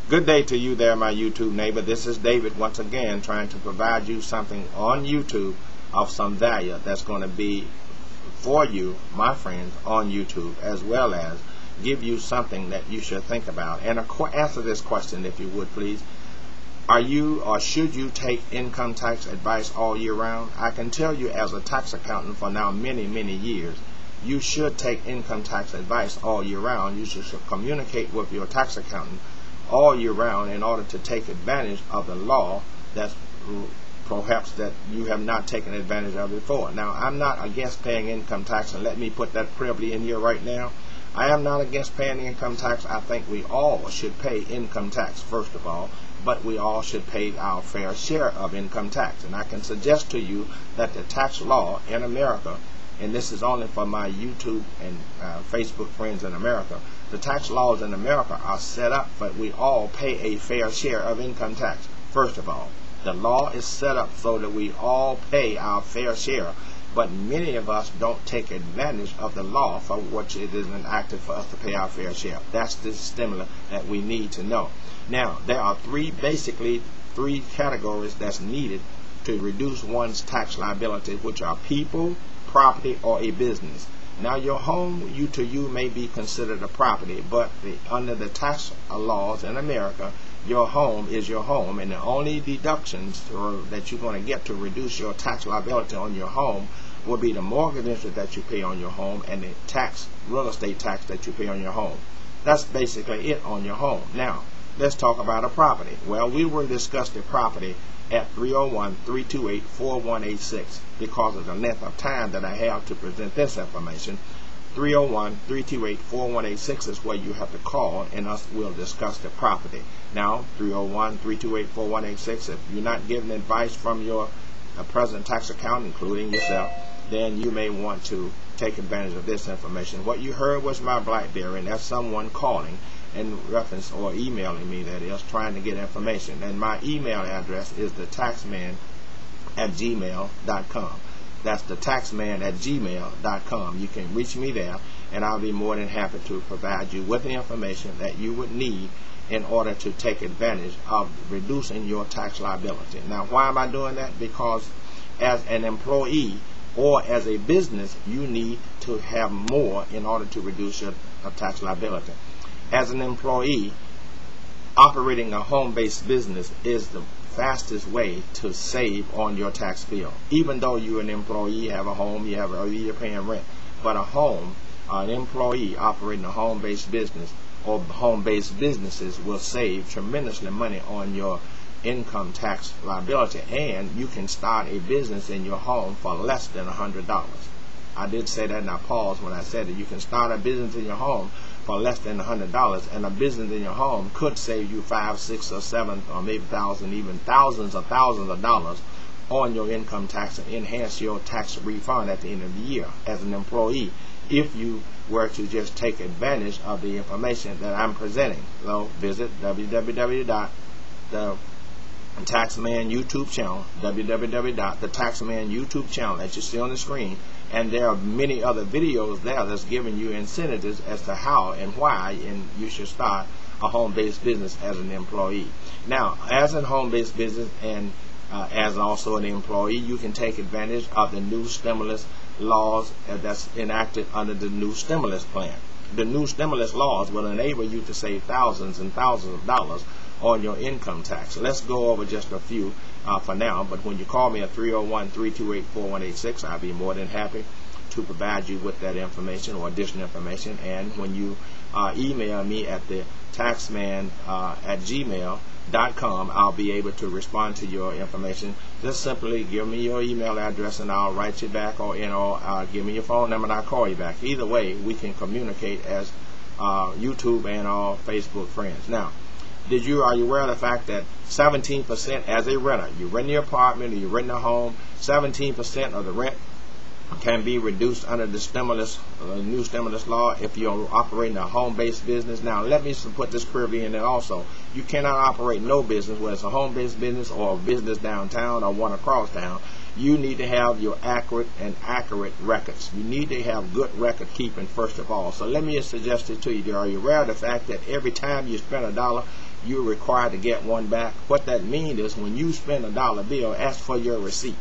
Good day to you there, my YouTube neighbor. This is David once again trying to provide you something on YouTube of some value that's going to be for you, my friends, on YouTube, as well as give you something that you should think about. And answer this question, if you would, please. Are you or should you take income tax advice all year round? I can tell you as a tax accountant for now many years, you should take income tax advice all year round. You should communicate with your tax accountant all year round in order to take advantage of the law that's perhaps that you have not taken advantage of before. Now, I'm not against paying income tax, and let me put that clearly in here right now. I am not against paying income tax. I think we all should pay income tax, first of all, but we all should pay our fair share of income tax. And I can suggest to you that the tax law in America, and this is only for my YouTube and Facebook friends in America, the tax laws in America are set up but we all pay a fair share of income tax. First of all, the law is set up so that we all pay our fair share, but many of us don't take advantage of the law for which it is enacted for us to pay our fair share. That's the stimulus that we need to know. Now, there are basically three categories that's needed to reduce one's tax liability, which are people, property, or a business. Now, your home to you may be considered a property, but under the tax laws in America, your home is your home, and the only deductions that you're going to get to reduce your tax liability on your home will be the mortgage interest that you pay on your home and the real estate tax that you pay on your home. That's basically it on your home. Now, let's talk about a property. Well, we will discuss the property at 301-328-4186 because of the length of time that I have to present this information. 301-328-4186 is where you have to call, and us will discuss the property. Now, 301-328-4186, if you're not getting advice from your present tax accountant, including yourself, then you may want to take advantage of this information. What you heard was my BlackBerry, and that's someone calling in reference or emailing me, that is, trying to get information. And my email address is thetaxman@gmail.com. That's thetaxman@gmail.com. You can reach me there, and I'll be more than happy to provide you with the information that you would need in order to take advantage of reducing your tax liability. Now, why am I doing that? Because as an employee or as a business, you need to have more in order to reduce your tax liability. As an employee, operating a home-based business is the fastest way to save on your tax bill. Even though you're an employee, you have a home, you're paying rent. But an employee operating a home-based business or home-based businesses will save tremendously money on your income tax liability, and you can start a business in your home for less than $100. I did say that, and I paused when I said that you can start a business in your home for less than $100, and a business in your home could save you $5, $6, or $7, or maybe $1,000, even thousands of dollars on your income tax, and enhance your tax refund at the end of the year as an employee, if you were to just take advantage of the information that I'm presenting. So visit www.thetaxman YouTube channel, www.thetaxman YouTube channel that you see on the screen, and there are many other videos there that's giving you incentives as to how and why you should start a home-based business as an employee. Now, as a home-based business and as also an employee, you can take advantage of the new stimulus laws that's enacted under the new stimulus plan. The new stimulus laws will enable you to save thousands and thousands of dollars on your income tax. Let's go over just a few for now, but when you call me at 301-328-4186, I'll be more than happy to provide you with that information or additional information. And when you email me at the taxman@gmail.com, I'll be able to respond to your information. Just simply give me your email address and I'll write you back, or give me your phone number and I'll call you back. Either way, we can communicate as YouTube and all Facebook friends. Now, are you aware of the fact that 17% as a renter, you rent your apartment or you rent a home, 17% of the rent can be reduced under the new stimulus law if you're operating a home-based business. Now, let me put this clearly in there also. You cannot operate no business, whether it's a home-based business or a business downtown or one across town. You need to have your accurate records. You need to have good record keeping, first of all. So let me suggest it to you. Are you aware of the fact that every time you spend $1, you're required to get one back. What that means is when you spend a dollar bill, ask for your receipt.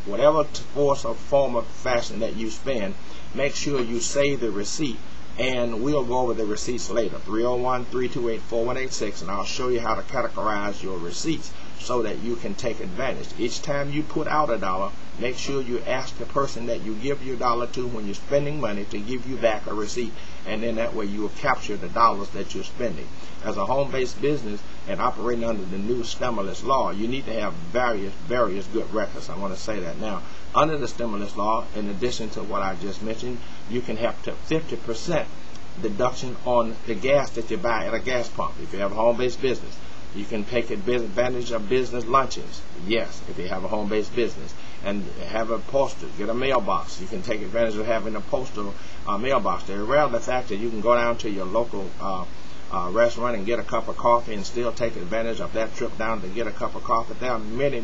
Whatever force or form of fashion that you spend, make sure you save the receipt, and we'll go over the receipts later. 301-328-4186, and I'll show you how to categorize your receipts so that you can take advantage. Each time you put out a dollar, make sure you ask the person that you give your dollar to when you're spending money to give you back a receipt, and then that way you will capture the dollars that you're spending. As a home-based business and operating under the new stimulus law, you need to have various good records. I want to say that now. Under the stimulus law, in addition to what I just mentioned, you can have to 50% deduction on the gas that you buy at a gas pump. If you have a home-based business, you can take advantage of business lunches. Yes, if you have a home-based business. And have a postal, get a mailbox. You can take advantage of having a postal mailbox. They're aware of the fact that you can go down to your local restaurant and get a cup of coffee and still take advantage of that trip down to get a cup of coffee. There are many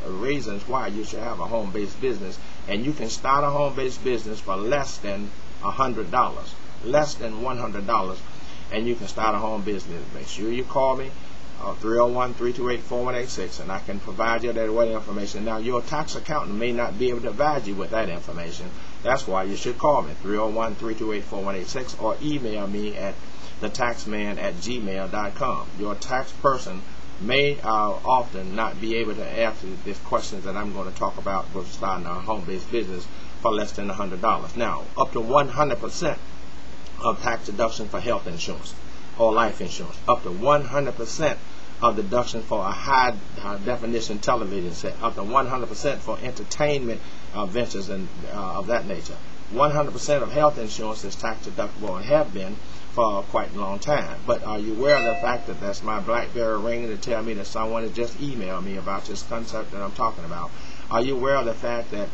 reasons why you should have a home-based business, and you can start a home-based business for less than $100, less than $100, and you can start a home business. Make sure you call me. 301-328-4186, and I can provide you that way information. Now, your tax accountant may not be able to provide you with that information. That's why you should call me, 301-328-4186, or email me at thetaxman@gmail.com. Your tax person may often not be able to answer these questions that I'm going to talk about with starting a home-based business for less than $100. Now, up to 100% of tax deduction for health insurance or life insurance, up to 100% of deduction for a high definition television set, up to 100% for entertainment ventures and of that nature. 100% of health insurance is tax deductible and have been for quite a long time. But are you aware of the fact that that's my BlackBerry ringing to tell me that someone has just emailed me about this concept that I'm talking about? Are you aware of the fact that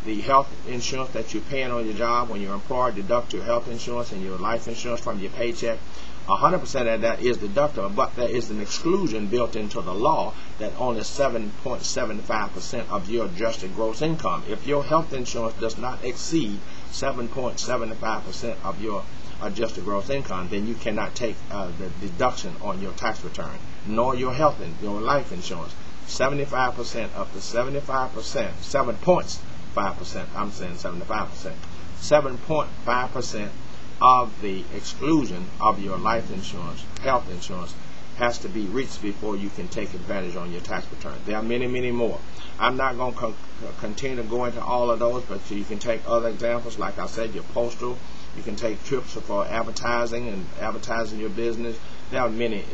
the health insurance that you're paying on your job when you're employed, deduct your health insurance and your life insurance from your paycheck? 100% of that is deductible, but there is an exclusion built into the law that only 7.75% of your adjusted gross income. If your health insurance does not exceed 7.75% of your adjusted gross income, then you cannot take the deduction on your tax return, nor your health and your life insurance. 75% up to 75%, 7.5%, I'm saying 75%, 7.5% of the exclusion of your life insurance, health insurance, has to be reached before you can take advantage on your tax return. There are many more. I'm not going to continue to go into all of those, but you can take other examples. Like I said, your postal. You can take trips for advertising and advertising your business. There are many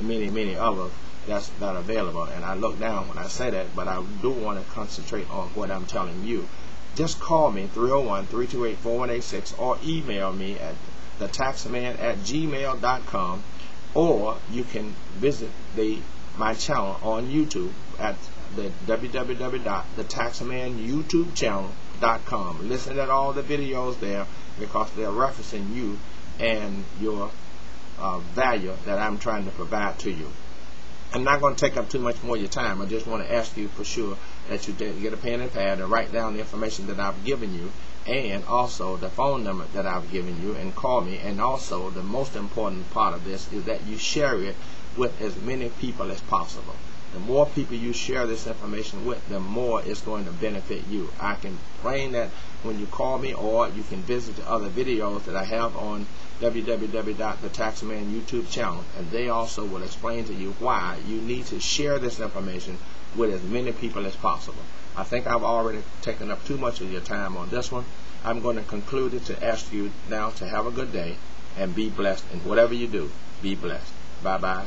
others that are available, and I look down when I say that, but I do want to concentrate on what I'm telling you. Just call me, 301-328-4186, or email me at thetaxman@gmail.com, or you can visit my channel on YouTube at the www.thetaxmanyoutubechannel.com. Listen to all the videos there because they're referencing you and your value that I'm trying to provide to you. I'm not going to take up too much more of your time. I just want to ask you for sure that you get a pen and pad and write down the information that I've given you, and also the phone number that I've given you, and call me. And also the most important part of this is that you share it with as many people as possible. The more people you share this information with, the more it's going to benefit you. I can explain that when you call me, or you can visit the other videos that I have on www.thetaxman YouTube channel, and they also will explain to you why you need to share this information with as many people as possible. I think I've already taken up too much of your time on this one. I'm going to conclude it to ask you now to have a good day and be blessed, and whatever you do, be blessed. Bye-bye.